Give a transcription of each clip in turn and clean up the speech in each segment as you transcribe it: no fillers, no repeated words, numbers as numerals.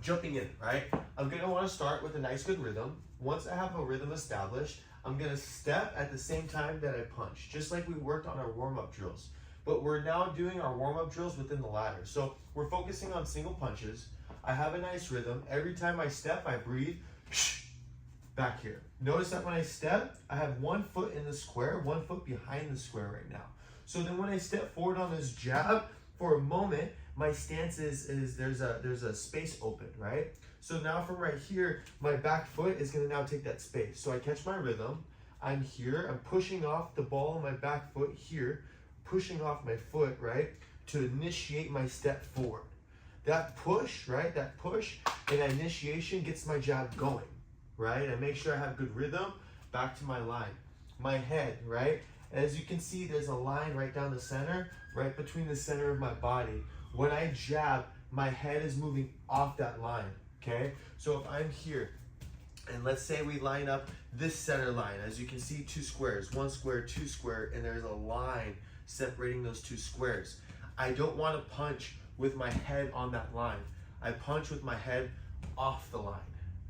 jumping in, right? I'm gonna wanna start with a nice good rhythm. Once I have a rhythm established, I'm gonna step at the same time that I punch, just like we worked on our warm-up drills. But we're now doing our warm-up drills within the ladder. So we're focusing on single punches. I have a nice rhythm. Every time I step, I breathe back here. Notice that when I step, I have 1 foot in the square, 1 foot behind the square right now. So then when I step forward on this jab, for a moment, my stance is there's a space open, right? So now from right here, my back foot is gonna now take that space. So I catch my rhythm, I'm here, I'm pushing off the ball on my back foot here, pushing off my foot, right, to initiate my step forward. That push, right, that push and that initiation gets my jab going, right? I make sure I have good rhythm, back to my line. My head, right? As you can see, there's a line right down the center, right between the center of my body. When I jab, my head is moving off that line, okay? So if I'm here, and let's say we line up this center line, as you can see, 2 squares, 1 square, 2 square, and there's a line separating those 2 squares. I don't want to punch with my head on that line. I punch with my head off the line.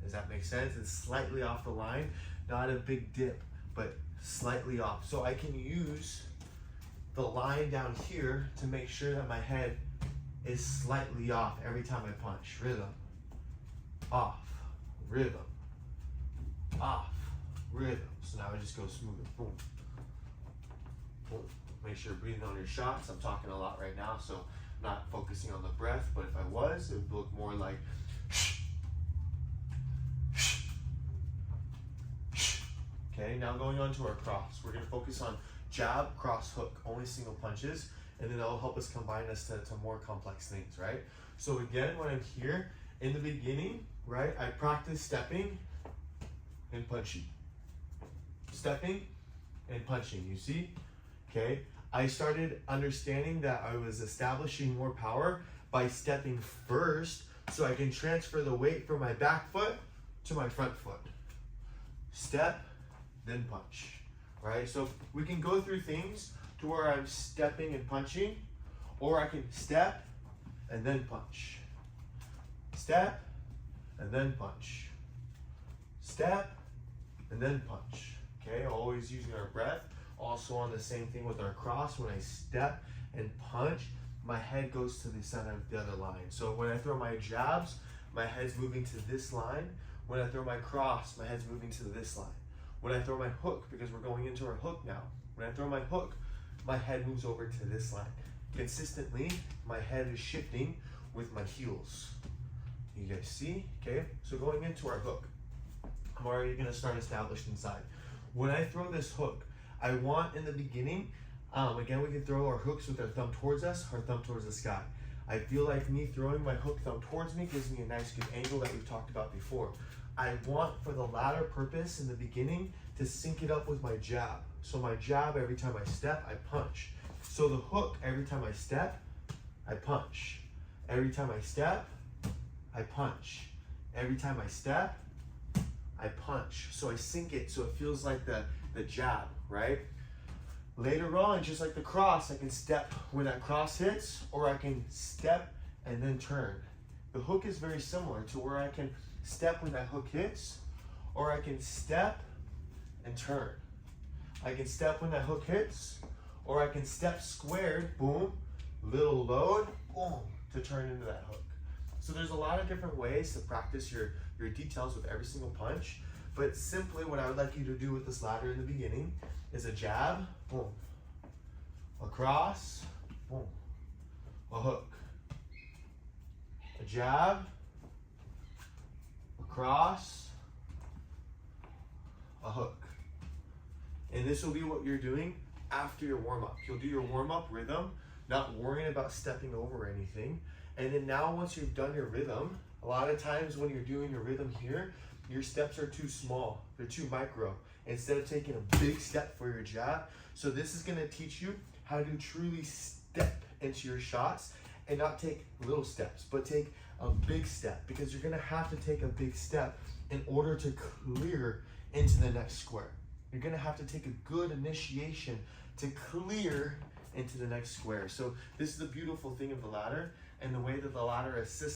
Does that make sense? It's slightly off the line, not a big dip, but slightly off. So I can use the line down here to make sure that my head is slightly off every time I punch. Rhythm, off, rhythm, off, rhythm. So now I just go smooth. Boom, boom. Make sure you're breathing on your shots. I'm talking a lot right now, so I'm not focusing on the breath, but if I was, it would look more like okay, now going on to our cross. We're gonna focus on jab, cross, hook, only single punches, and then that'll help us combine us to more complex things, right? So again, when I'm here, in the beginning, right, I practice stepping and punching. Stepping and punching, you see? Okay, I started understanding that I was establishing more power by stepping first so I can transfer the weight from my back foot to my front foot. Step, then punch, right? So we can go through things to where I'm stepping and punching, or I can step and then punch. Step and then punch. Step and then punch, okay? Always using our breath. Also on the same thing with our cross, when I step and punch, my head goes to the center of the other line. So when I throw my jabs, my head's moving to this line. When I throw my cross, my head's moving to this line. When I throw my hook, because we're going into our hook now, when I throw my hook, my head moves over to this line. Consistently, my head is shifting with my heels. You guys see? Okay, so going into our hook, I'm already gonna start established inside. When I throw this hook, I want in the beginning, again, we can throw our hooks with our thumb towards us, our thumb towards the sky. I feel like me throwing my hook thumb towards me gives me a nice good angle that we've talked about before. I want, for the latter purpose in the beginning, to sync it up with my jab. So my jab, every time I step, I punch. So the hook, every time I step, I punch. Every time I step, I punch. Every time I step, I punch. So I sync it so it feels like the jab, right? Later on, just like the cross, I can step when that cross hits, or I can step and then turn. The hook is very similar to where I can step when that hook hits, or I can step and turn. I can step when that hook hits, or I can step squared, boom, little load, boom, to turn into that hook. So there's a lot of different ways to practice your details with every single punch, but simply what I would like you to do with this ladder in the beginning is a jab, boom, a cross, boom, a hook, a jab, a cross, a hook. And this will be what you're doing after your warm-up. You'll do your warm-up rhythm, not worrying about stepping over anything. And then now once you've done your rhythm, a lot of times when you're doing your rhythm here, your steps are too small, they're too micro. Instead of taking a big step for your jab. So this is gonna teach you how to truly step into your shots and not take little steps, but take a big step, because you're gonna have to take a big step in order to clear into the next square. You're gonna have to take a good initiation to clear into the next square. So this is the beautiful thing of the ladder, and the way that the ladder assists